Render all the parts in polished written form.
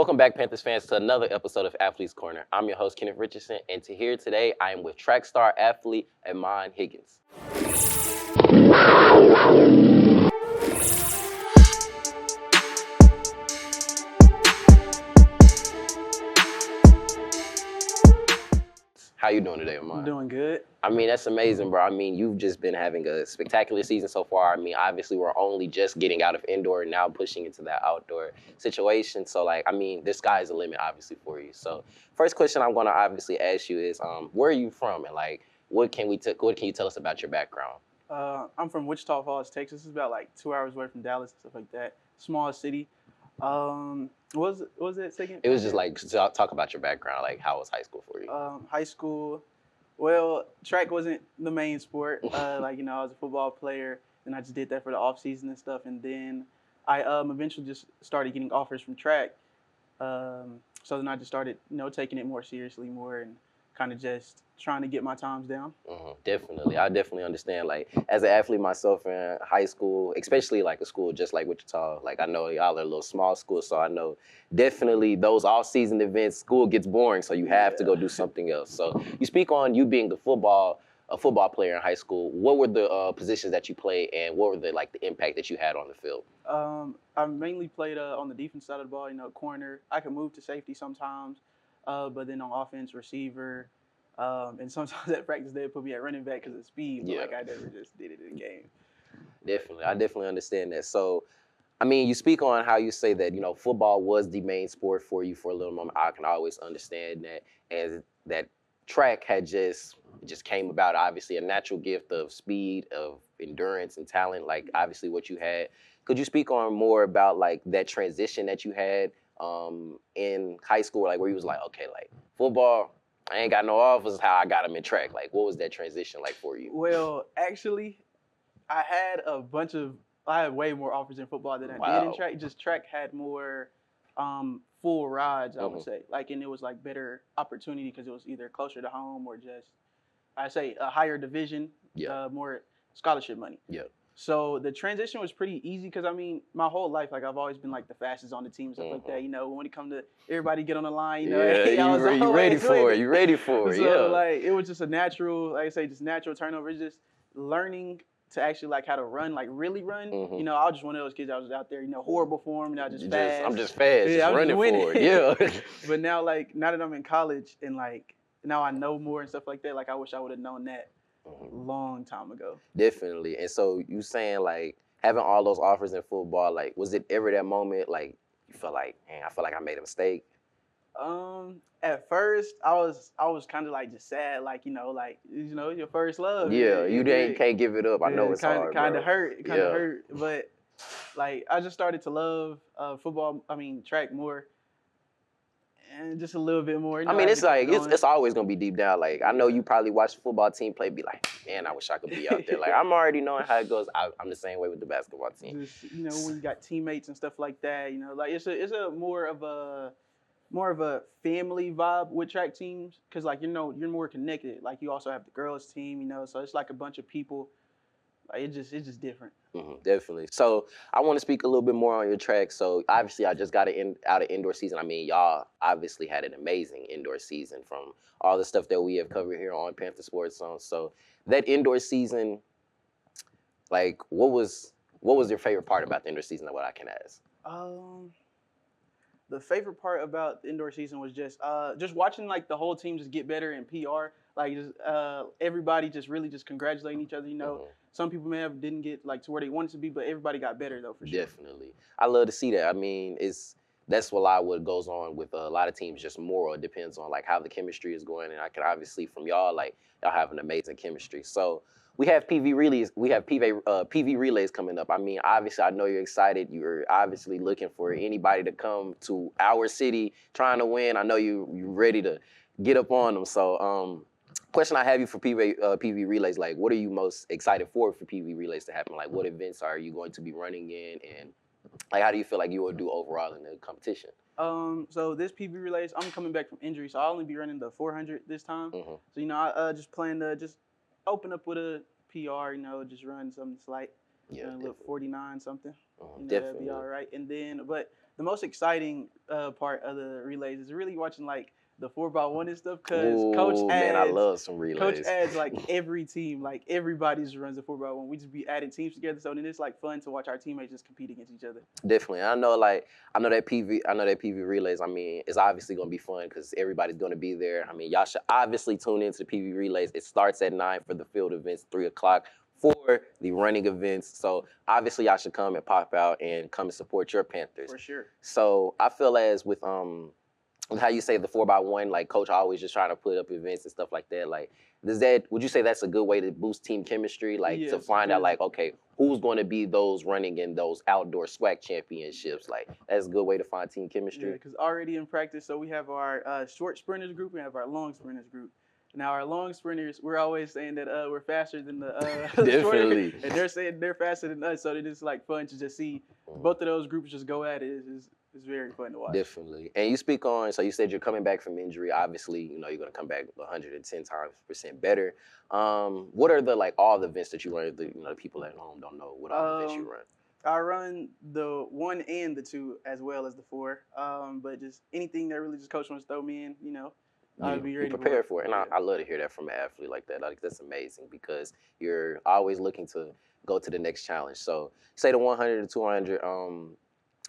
Welcome back, Panthers fans, to another episode of Athletes Corner. I'm your host, Kenneth Richardson, and here today, I am with track star athlete Ahman Higgins. How you doing today, Ahman? I'm doing good. I mean, that's amazing, bro. I mean, you've just been having a spectacular season so far. I mean, obviously, we're only just getting out of indoor and now pushing into that outdoor situation. So, like, I mean, the sky's the limit, obviously, for you. So, first question I'm going to obviously ask you is, where are you from? And, like, what can you tell us about your background? I'm from Wichita Falls, Texas. It's about like 2 hours away from Dallas and stuff like that. Small city. What was it second? It was just like talk about your background, like how was high school for you? High school. Well, track wasn't the main sport. I was a football player, and I just did that for the off season and stuff. And then I eventually just started getting offers from track. So then I just started, taking it more seriously, and kind of just trying to get my times down. Definitely. I definitely understand. Like, as an athlete myself in high school, especially like a school just like Wichita, like I know y'all are a little small school, so I know definitely those off-season events, school gets boring, so you have to go do something else. So you speak on you being a football player in high school. What were the positions that you played, and what were the impact that you had on the field? I mainly played on the defense side of the ball, corner. I could move to safety sometimes, but then on offense, receiver. And sometimes at practice they'd put me at running back because of speed, but I never just did it in the game. Definitely. I definitely understand that. So, I mean, you speak on how you say that, football was the main sport for you for a little moment. I can always understand that, as that track had just came about, obviously, a natural gift of speed, of endurance and talent, like obviously what you had. Could you speak on more about like that transition that you had in high school, like where you was like, okay, like football, I ain't got no offers, how I got them in track. Like, what was that transition like for you? Well, actually, I had way more offers in football than I did in track. Just track had more full rides, I would say. And it was like better opportunity because it was either closer to home or just, I say, a higher division, more scholarship money. Yeah. So the transition was pretty easy because, I mean, my whole life, I've always been the fastest on the team, stuff like that. When it comes to everybody get on the line, you ready for it. You ready for it, so, it was just a natural, just natural turnover. It's just learning to actually, how to run, really run. I was just one of those kids that was out there, horrible form, just fast. I'm just fast, just running for it, yeah. But now, now that I'm in college and, now I know more and stuff like that, I wish I would have known that long time ago. Definitely. And so you saying having all those offers in football, was it ever that moment you felt like, man, I feel like I made a mistake? At first I was kind of just sad, your first love. Yeah, you can't give it up. I know it's hard. Kind of hurt. Hurt. But I just started to love track more. And just a little bit more. I mean, it's always gonna be deep down. I know you probably watch the football team play, be like, man, I wish I could be out there. I'm already knowing how it goes. I'm the same way with the basketball team. Just, when you got teammates and stuff like that, it's a more of a family vibe with track teams because you're more connected. You also have the girls team, so it's a bunch of people. It's just different. Definitely. So I want to speak a little bit more on your track. So obviously I just got out of indoor season. I mean, y'all obviously had an amazing indoor season from all the stuff that we have covered here on Panther Sports Zone. So that indoor season, what was your favorite part about the indoor season, what I can ask? The favorite part about the indoor season was just watching the whole team just get better in PR. Everybody just really just congratulating each other. Some people didn't get to where they wanted to be, but everybody got better though, for sure. Definitely. I love to see that. I mean, that's a lot what goes on with a lot of teams, just more. It depends on how the chemistry is going. And I can obviously from y'all, y'all have an amazing chemistry. So we have PV relays coming up. I mean, obviously, I know you're excited. You're obviously looking for anybody to come to our city trying to win. I know you're ready to get up on them. So, question I have you for PV relays, what are you most excited for PV relays to happen? What events are you going to be running in, and how do you feel you will do overall in the competition? So this PV relays, I'm coming back from injury, so I'll only be running the 400 this time. So I just plan to just open up with a PR, just run something slight. Yeah, look 49 something. Definitely. That'd be all right. And then, but the most exciting part of the relays is really watching like the 4x1 and stuff, because Man, I love some relays. Coach adds like every team, like everybody just runs a 4x1. We just be adding teams together, so then it's like fun to watch our teammates just compete against each other. Definitely. I know that PV relays, I mean, it's obviously going to be fun because everybody's going to be there. I mean, y'all should obviously tune into the PV relays. It starts at 9 for the field events, 3 o'clock for the running events. So obviously y'all should come and pop out and come and support your Panthers. For sure. So I feel as with how you say the 4x1, like coach always just trying to put up events and stuff like that. Like, would you say that's a good way to boost team chemistry? Like, Yes, to find out, like, okay, who's going to be those running in those outdoor SWAC championships? Like, that's a good way to find team chemistry. Yeah, because already in practice, so we have our short sprinters group, we have our long sprinters group. Now our long sprinters, we're always saying that we're faster than the Definitely. shorter, and they're saying they're faster than us. So it's like fun to just see both of those groups just go at it. It's very fun to watch. Definitely. And you speak on, so you said you're coming back from injury. Obviously, you're going to come back 110% better. What are all the events that you run? The people at home don't know what all the events you run. I run the 1 and the 2 as well as the 4. But just anything that really just coach wants to throw me in, I'll be ready. You're prepared for it. And I love to hear that from an athlete like that. Like, that's amazing because you're always looking to go to the next challenge. So say the 100 and 200,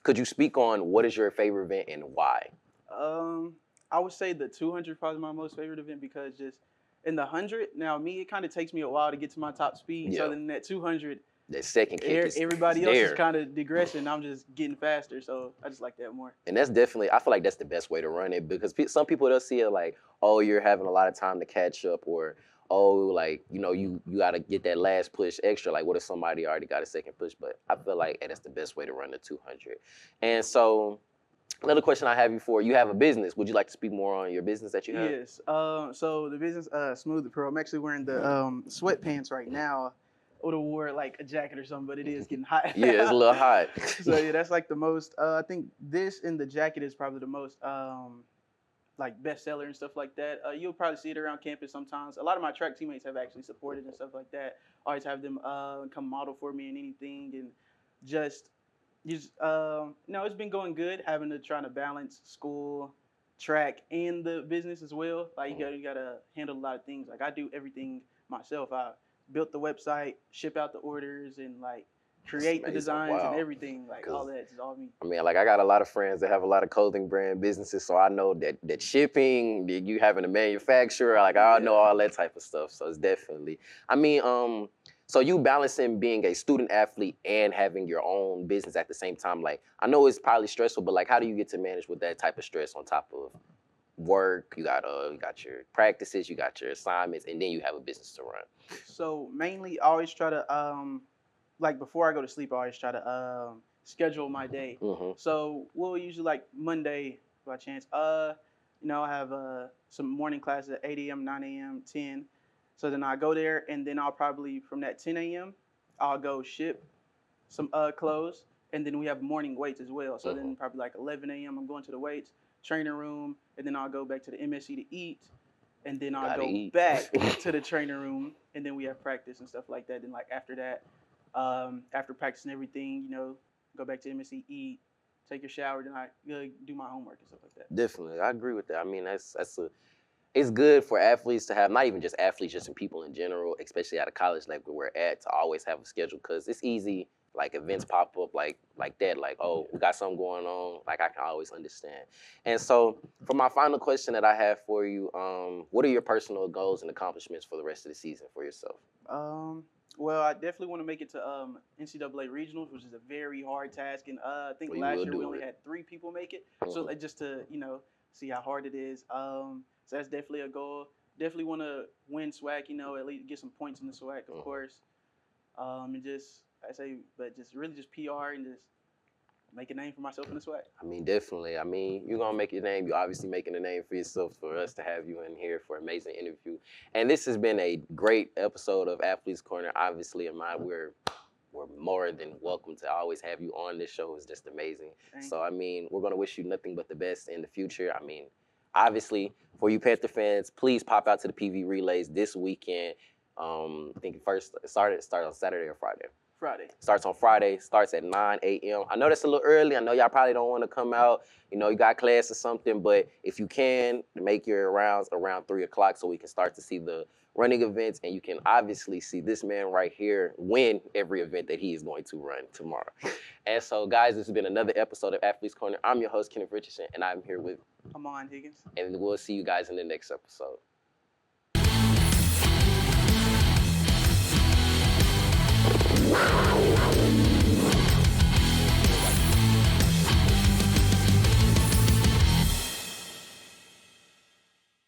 could you speak on what is your favorite event and why? I would say the 200 is probably my most favorite event, because just in the 100, now it kind of takes me a while to get to my top speed. Yeah. So then that 200, that second kick everybody else is kind of digressing. I'm just getting faster, so I just like that more. And that's definitely, I feel like that's the best way to run it, because some people, they'll see it like, oh, you're having a lot of time to catch up, or oh, like, you got to get that last push extra. Like, what if somebody already got a second push? But I feel like that's the best way to run the 200. And so another question I have you have a business. Would you like to speak more on your business that you have? Yes. So the business, Smooth Pro, I'm actually wearing the sweatpants right now. I would have wore like a jacket or something, but it is getting hot. Yeah, it's a little hot. So yeah, that's like the most, I think this and the jacket is probably the most like bestseller and stuff like that. You'll probably see it around campus sometimes. A lot of my track teammates have actually supported and stuff like that. I always have them come model for me and anything, and it's been going good, having to try to balance school, track, and the business as well. Like you gotta handle a lot of things. Like I do everything myself. I built the website, ship out the orders, and like create the designs and everything. Like all that is all me. I mean, like I got a lot of friends that have a lot of clothing brand businesses, so I know that shipping, you having a manufacturer, like I know all that type of stuff. So it's definitely, I mean, so you balancing being a student athlete and having your own business at the same time. Like, I know it's probably stressful, but like, how do you get to manage with that type of stress on top of work? You got your practices, you got your assignments, and then you have a business to run. So mainly, I always try to like before I go to sleep, I always try to schedule my day. Mm-hmm. So we'll usually like Monday by chance. I have some morning classes at 8 a.m., 9 a.m., 10. So then I go there, and then I'll probably, from that 10 a.m., I'll go ship some clothes, and then we have morning weights as well. So then probably like 11 a.m., I'm going to the weights, training room, and then I'll go back to the MSC to eat, and then I'll go back to the training room, and then we have practice and stuff like that. Then like after that, after practicing everything, go back to MSC, eat, take a shower, then I do my homework and stuff like that. Definitely, I agree with that. I mean, it's good for athletes to have, not even just athletes, just in people in general, especially out of college, like where we're at, to always have a schedule, because it's easy, like events pop up like that, like, oh, we got something going on, like I can always understand. And so for my final question that I have for you, what are your personal goals and accomplishments for the rest of the season for yourself? Well, I definitely want to make it to NCAA regionals, which is a very hard task, and I think last year we only had 3 people make it. So just to see how hard it is. So that's definitely a goal. Definitely want to win SWAC, at least get some points in the SWAC, of course. And just really just PR and just make a name for myself in the SWAC. I mean, definitely. I mean, you're going to make your name. You're obviously making a name for yourself, for us to have you in here for an amazing interview. And this has been a great episode of Athletes Corner. Obviously, in mind, we're more than welcome to always have you on this show. It's just amazing. So, I mean, we're going to wish you nothing but the best in the future. I mean, obviously, for you Panther fans, please pop out to the PV Relays this weekend. I think first start on Saturday or Friday. Friday. Starts on Friday, starts at 9 a.m. I know that's a little early. I know y'all probably don't want to come out. You know, you got class or something, but if you can, make your rounds around 3 o'clock so we can start to see the running events, and you can obviously see this man right here win every event that he is going to run tomorrow. And so, guys, this has been another episode of Athletes Corner. I'm your host, Kenneth Richardson, and I'm here with Ahman Higgins. and we'll see you guys in the next episode.